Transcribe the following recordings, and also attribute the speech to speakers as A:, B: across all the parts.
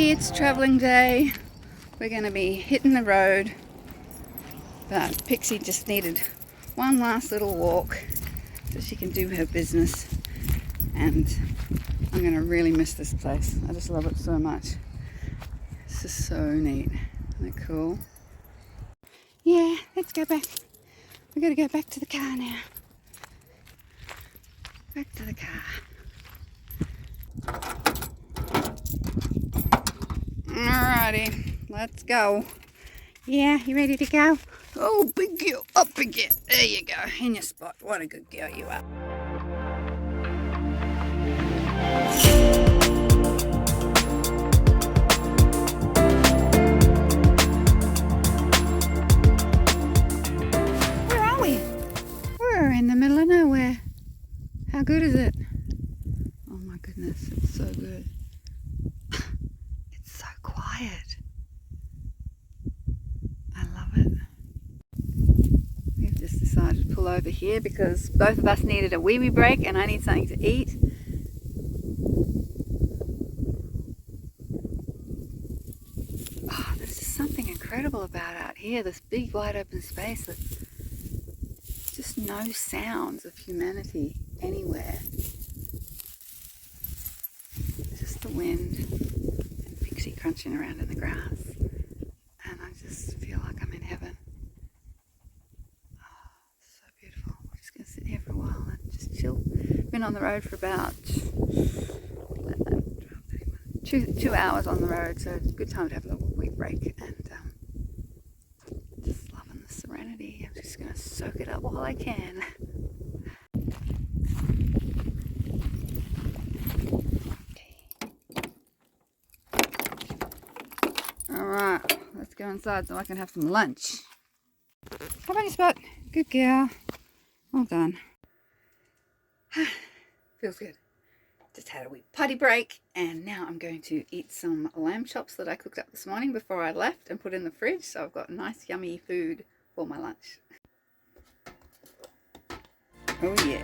A: Hey, it's traveling day. We're going to be hitting the road, but Pixie just needed one last little walk so she can do her business, and I'm going to really miss this place. I just love it so much. It's just so neat. Isn't it cool? Yeah, let's go back. We've got to go back to the car now. Back to the car. Alrighty, let's go. Yeah, you ready to go? Oh, big girl, up again. There you go, in your spot. What a good girl you are. Where are we? We're in the middle of nowhere. How good is it? Oh my goodness, it's so good. It's so quiet. I love it. We've just decided to pull over here because both of us needed a wee break and I need something to eat. Oh, there's just something incredible about out here, this big wide open space with just no sounds of humanity anywhere. Just the wind and Pixie crunching around in the grass. And I just feel like I'm in heaven. Oh, so beautiful. We're just going to sit here for a while and just chill. Been on the road for about 2 hours on the road, so it's a good time to have a little wee break. And just loving the serenity. I'm just going to soak it up while I can. Alright, let's go inside so I can have some lunch. How about your spot? Good girl. Well done. Feels good. Just had a wee potty break and now I'm going to eat some lamb chops that I cooked up this morning before I left and put in the fridge, so I've got nice yummy food for my lunch. Oh yeah.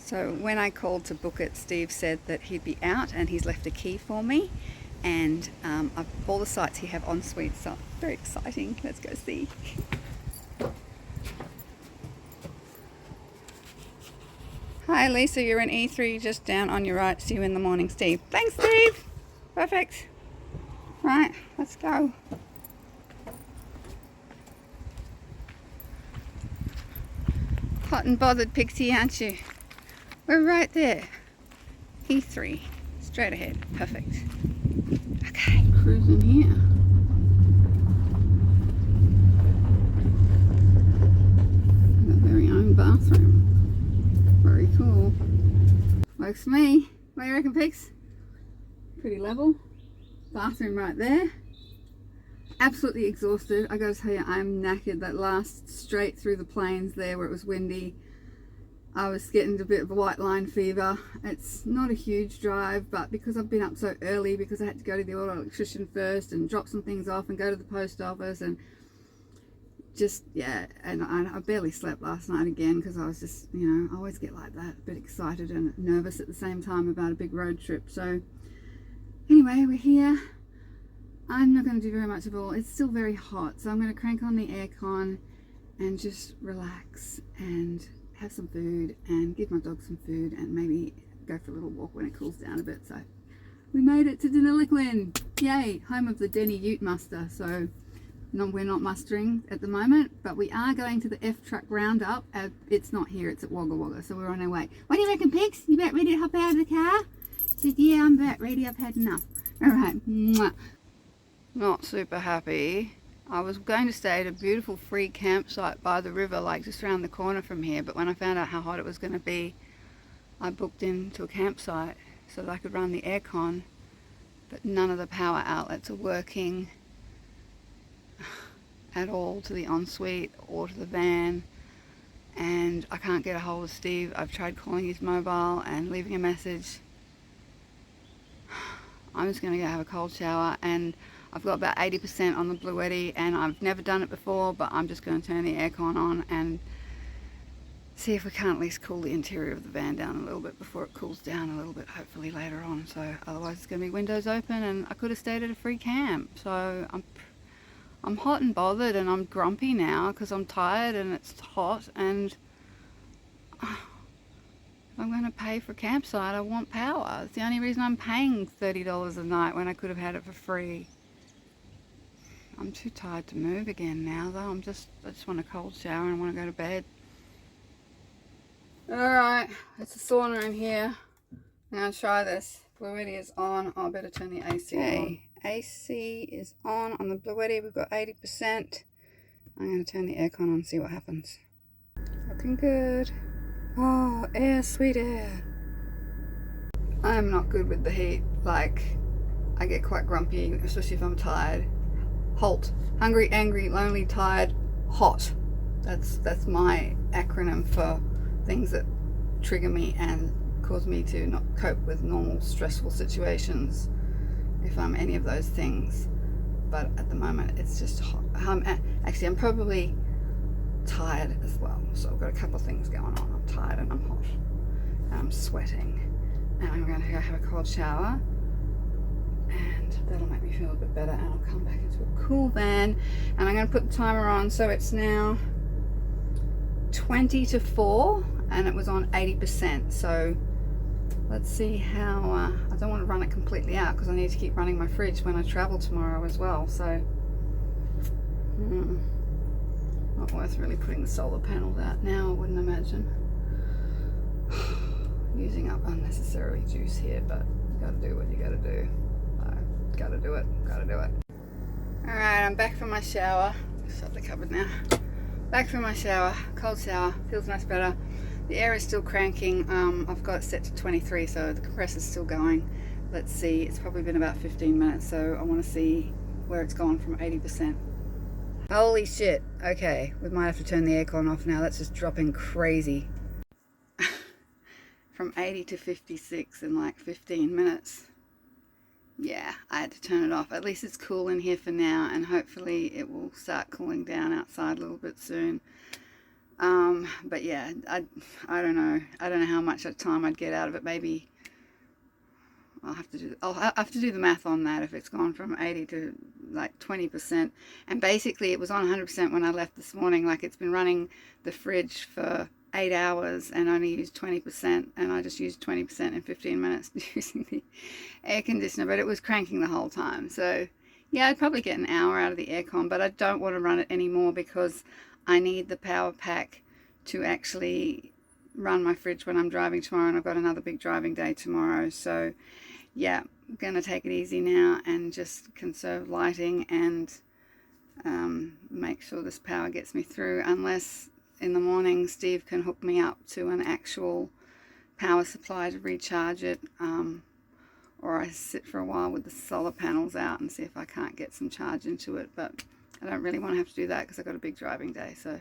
A: So when I called to book it, Steve said that he'd be out and he's left a key for me, and all the sites he have en suite, so very exciting. Let's go see. Hi Lisa, you're in E3 just down on your right. See you in the morning, Steve. Thanks, Steve. Perfect. Right, let's go. Hot and bothered, Pixie, aren't you? We're right there. E3. Straight ahead. Perfect. Okay, cruising here. Our very own bathroom. Very cool. Works for me. What do you reckon, Pix? Pretty level. Bathroom right there. Absolutely exhausted. I gotta tell you, I'm knackered. That last straight through the plains there where it was windy, I was getting a bit of a white line fever. It's not a huge drive, but because I've been up so early, because I had to go to the auto electrician first and drop some things off and go to the post office, and just, yeah, and I barely slept last night again because I was just, you know, I always get like that, a bit excited and nervous at the same time about a big road trip. So Anyway, we're here. I'm not going to do very much at all. It's still very hot, so I'm going to crank on the aircon and just relax and have some food and give my dog some food and maybe go for a little walk when it cools down a bit. So we made it to Deniliquin. Yay, home of the Denny Ute muster. So we're not mustering at the moment, but we are going to the F Truck Roundup. It's not here, it's at Wagga Wagga, so we're on our way. What do you reckon, Pigs? You about ready to hop out of the car? She said, yeah, I'm about ready, I've had enough. All right. Mwah. Not super happy. I was going to stay at a beautiful free campsite by the river, like just around the corner from here, but when I found out how hot it was going to be, I booked into a campsite so that I could run the aircon, but none of the power outlets are working at all to the ensuite or to the van, and I can't get a hold of Steve. I've tried calling his mobile and leaving a message. I'm just going to go have a cold shower, and I've got about 80% on the Bluetti, and I've never done it before, but I'm just going to turn the aircon on and see if we can't at least cool the interior of the van down a little bit before it cools down a little bit, hopefully later on. So otherwise it's going to be windows open, and I could have stayed at a free camp. So I'm hot and bothered, and I'm grumpy now because I'm tired and it's hot, and if I'm going to pay for a campsite, I want power. It's the only reason I'm paying $30 a night when I could have had it for free. I'm too tired to move again now though. I just want a cold shower and I want to go to bed. Alright, it's a sauna in here. I'm going to try this. Bluetti is on. I better turn the AC on. AC is on the Bluetti. We've got 80%. I'm going to turn the aircon on and see what happens. Looking good. Oh, air, sweet air. I'm not good with the heat. Like, I get quite grumpy, especially if I'm tired. HALT. Hungry, angry, lonely, tired, hot. That's my acronym for things that trigger me and cause me to not cope with normal stressful situations if I'm any of those things. But at the moment it's just hot. Actually, I'm probably tired as well, so I've got a couple of things going on. I'm tired and I'm hot and I'm sweating, and I'm going to go have a cold shower, and that'll make me feel a bit better, and I'll come back into a cool van, and I'm going to put the timer on. So it's now 20 to 4 and it was on 80%, so let's see how I don't want to run it completely out because I need to keep running my fridge when I travel tomorrow as well. So not worth really putting the solar panels out now, I wouldn't imagine. Using up unnecessarily juice here, but you gotta do what you gotta do. Gotta do it. Alright, I'm back from my shower. Shut the cupboard now. Back from my shower, cold shower, feels much better. The air is still cranking. I've got it set to 23, so the compressor's still going. Let's see, it's probably been about 15 minutes, so I want to see where it's gone from 80%. Holy shit. Okay, we might have to turn the aircon off now. That's just dropping crazy. From 80 to 56 in like 15 minutes. Yeah, I had to turn it off. At least it's cool in here for now, and hopefully it will start cooling down outside a little bit soon. But yeah, I don't know. I don't know how much time I'd get out of it. Maybe I'll have to do the math on that. If it's gone from 80 to like 20%, and basically it was on 100% when I left this morning. Like, it's been running the fridge for 8 hours and only used 20%, and I just used 20% in 15 minutes using the air conditioner, but it was cranking the whole time. So yeah, I'd probably get an hour out of the aircon, but I don't want to run it anymore because I need the power pack to actually run my fridge when I'm driving tomorrow, and I've got another big driving day tomorrow. So yeah, I'm gonna take it easy now and just conserve lighting and make sure this power gets me through, unless in the morning Steve can hook me up to an actual power supply to recharge it, or I sit for a while with the solar panels out and see if I can't get some charge into it. But I don't really want to have to do that because I've got a big driving day. So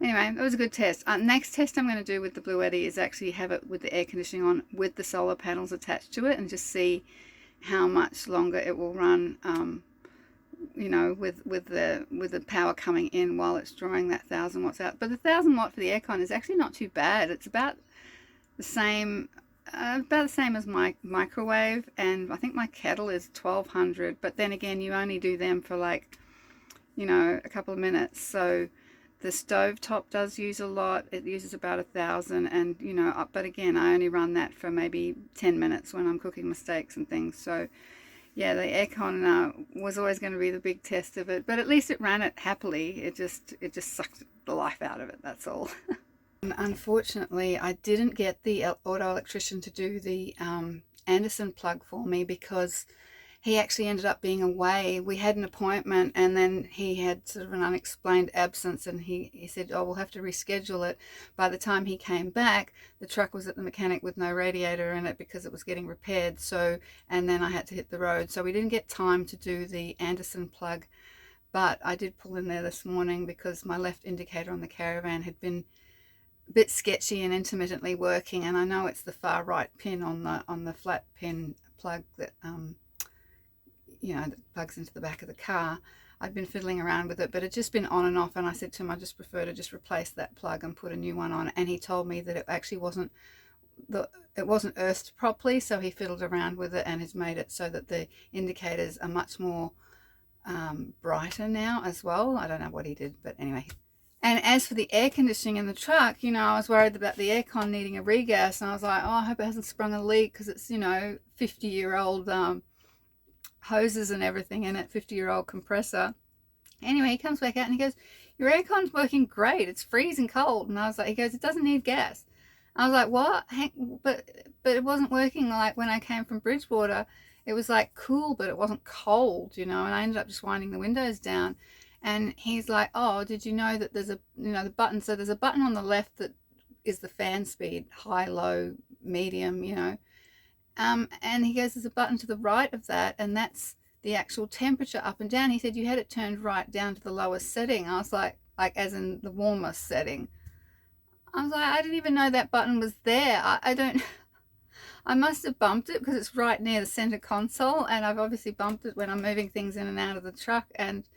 A: anyway, it was a good test. Next test I'm going to do with the Bluetti is actually have it with the air conditioning on with the solar panels attached to it, and just see how much longer it will run, you know, with the power coming in while it's drawing that 1000 watts out. But the 1000 watt for the aircon is actually not too bad. It's about the same about the same as my microwave, and I think my kettle is 1200, but then again you only do them for like, you know, a couple of minutes. So the stove top does use a lot. It uses about 1000, and you know, but again I only run that for maybe 10 minutes when I'm cooking my steaks and things. So yeah, the aircon was always going to be the big test of it, but at least it ran it happily. It just sucked the life out of it, that's all. Unfortunately, I didn't get the auto electrician to do the Anderson plug for me because he actually ended up being away. We had an appointment and then he had sort of an unexplained absence, and he said, oh, we'll have to reschedule it. By the time he came back, the truck was at the mechanic with no radiator in it because it was getting repaired. So, and then I had to hit the road. So we didn't get time to do the Anderson plug, but I did pull in there this morning because my left indicator on the caravan had been a bit sketchy and intermittently working, and I know it's the far right pin on the flat pin plug that you know, that plugs into the back of the car. I've been fiddling around with it, but it's just been on and off, and I said to him I just prefer to just replace that plug and put a new one on, and he told me that it actually wasn't earthed properly, so he fiddled around with it and has made it so that the indicators are much more brighter now as well. I don't know what he did, but anyway. And as for the air conditioning in the truck, you know, I was worried about the aircon needing a regas, and I was like, oh, I hope it hasn't sprung a leak because it's, you know, 50-year-old hoses and everything in it, 50-year-old compressor. Anyway, he comes back out and he goes, your aircon's working great, it's freezing cold. And I was like, he goes, it doesn't need gas. I was like, what? But it wasn't working like when I came from Bridgewater. It was like cool, but it wasn't cold, you know, and I ended up just winding the windows down. And he's like, oh, did you know that there's a, you know, the button, so there's a button on the left that is the fan speed, high, low, medium, you know. And he goes, there's a button to the right of that, and that's the actual temperature up and down. He said you had it turned right down to the lowest setting. I was like as in the warmest setting. I was like, I didn't even know that button was there. I must have bumped it because it's right near the center console, and I've obviously bumped it when I'm moving things in and out of the truck. And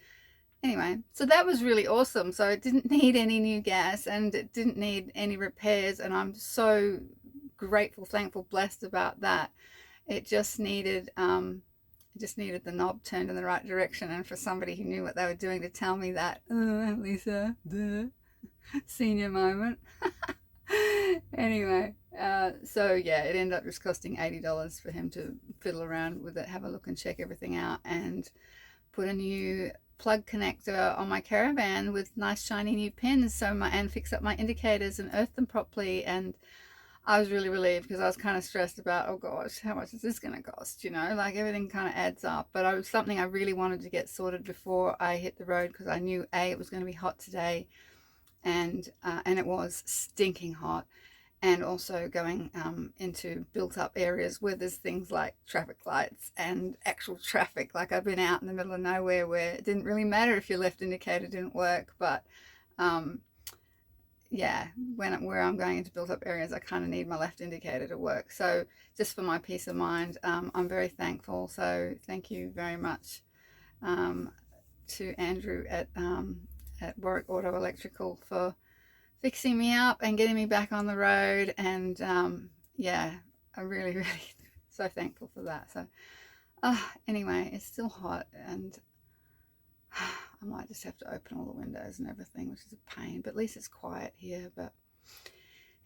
A: anyway, so that was really awesome. So it didn't need any new gas and it didn't need any repairs, and I'm so grateful, thankful, blessed about that. It just needed the knob turned in the right direction, and for somebody who knew what they were doing to tell me that. Lisa, duh. Senior moment. Anyway, so yeah, it ended up just costing $80 for him to fiddle around with it, have a look and check everything out, and put a new plug connector on my caravan with nice shiny new pins, and fix up my indicators and earth them properly. And I was really relieved because I was kind of stressed about, oh gosh, how much is this going to cost? You know, like everything kind of adds up. But it was something I really wanted to get sorted before I hit the road, because I knew it was going to be hot today, and it was stinking hot, and also going into built up areas where there's things like traffic lights and actual traffic. Like I've been out in the middle of nowhere where it didn't really matter if your left indicator didn't work, but yeah, where I'm going into built up areas, I kind of need my left indicator to work. So just for my peace of mind, I'm very thankful. So thank you very much to Andrew at Warwick Auto Electrical for fixing me up and getting me back on the road. And yeah, I'm really, really so thankful for that. So anyway, it's still hot, and I might just have to open all the windows and everything, which is a pain, but at least it's quiet here. But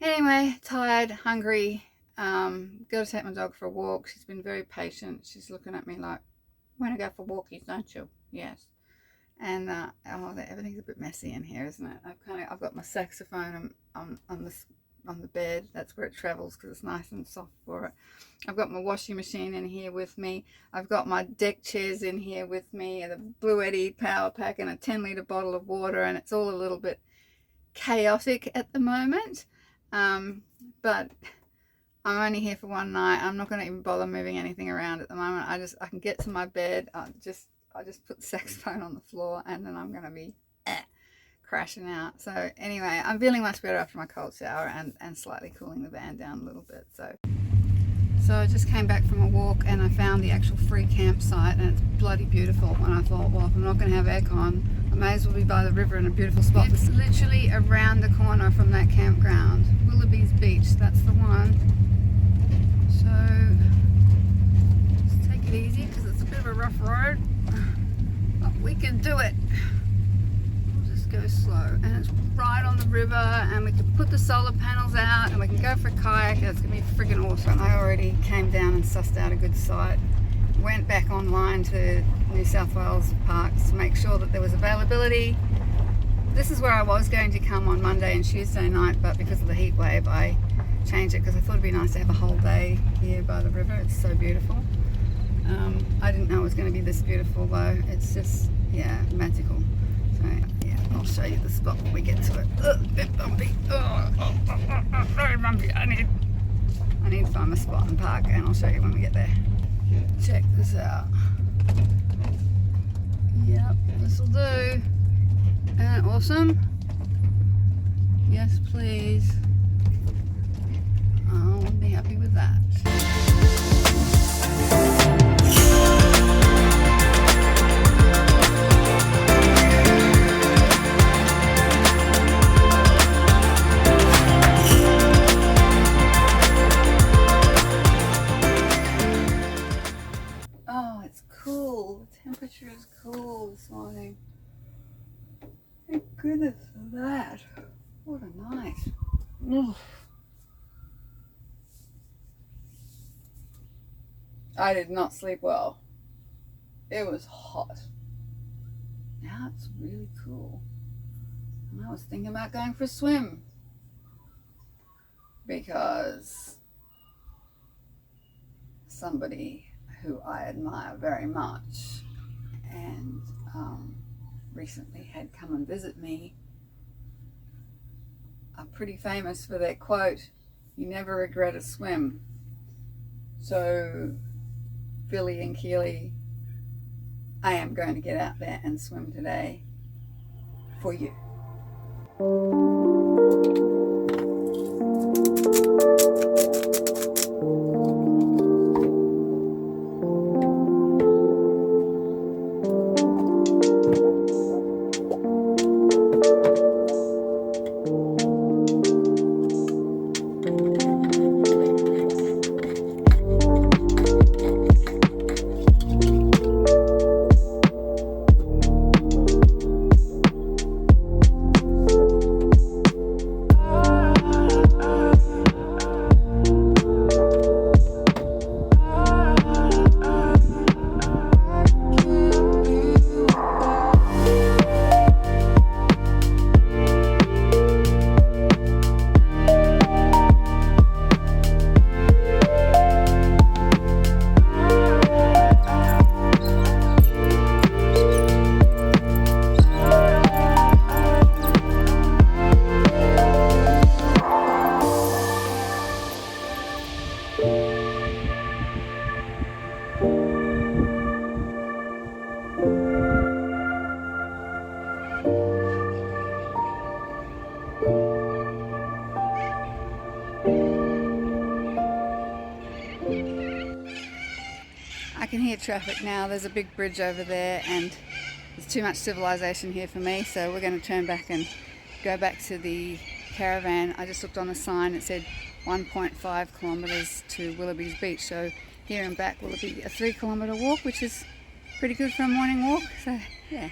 A: anyway, tired, hungry, got to take my dog for a walk. She's been very patient. She's looking at me like, when I go for walkies, don't you? Yes. And everything's a bit messy in here, isn't it? I've got my saxophone on the bed. That's where it travels because it's nice and soft for it. I've got my washing machine in here with me. I've got my deck chairs in here with me, and the Blue Eddy power pack, and a 10-litre bottle of water, and it's all a little bit chaotic at the moment. But I'm only here for one night. I'm not going to even bother moving anything around at the moment. I can get to my bed. I just put the saxophone on the floor, and then I'm going to be crashing out. So anyway, I'm feeling much better after my cold shower and slightly cooling the van down a little bit. So I just came back from a walk, and I found the actual free campsite, and it's bloody beautiful. And I thought, well, if I'm not going to have aircon, I may as well be by the river in a beautiful spot. It's literally around the corner from that campground. Willoughby's Beach, that's the one. So just take it easy because it's a bit of a rough road, but we can do it. We'll just go slow, and it's right on the river, and we can put the solar panels out and we can go for a kayak. It's gonna be freaking awesome. I already came down and sussed out a good site, went back online to New South Wales parks to make sure that there was availability. This is where I was going to come on Monday and Tuesday night, but because of the heat wave I changed it because I thought it'd be nice to have a whole day here by the river. It's so beautiful. I didn't know it was going to be this beautiful though. It's just, yeah, magical. So yeah, I'll show you the spot when we get to it. Ugh, a bit bumpy. Very bumpy. I need to find my spot and park, and I'll show you when we get there. Check this out. Yep, this'll do. And awesome. Yes, please. I'll be happy with that. Oh, it's cool. The temperature is cool this morning. Thank goodness for that. What a night. Ugh. I did not sleep well. It was hot. Now it's really cool. And I was thinking about going for a swim because somebody who I admire very much and recently had come and visit me are pretty famous for their quote, "You never regret a swim." So Billy and Keely, I am going to get out there and swim today for you. I can hear traffic now. There's a big bridge over there and there's too much civilization here for me, so we're going to turn back and go back to the caravan. I just looked on the sign, it said 1.5 kilometres to Willoughby's beach, so here and back will be a 3-kilometre walk, which is pretty good for a morning walk, so yeah.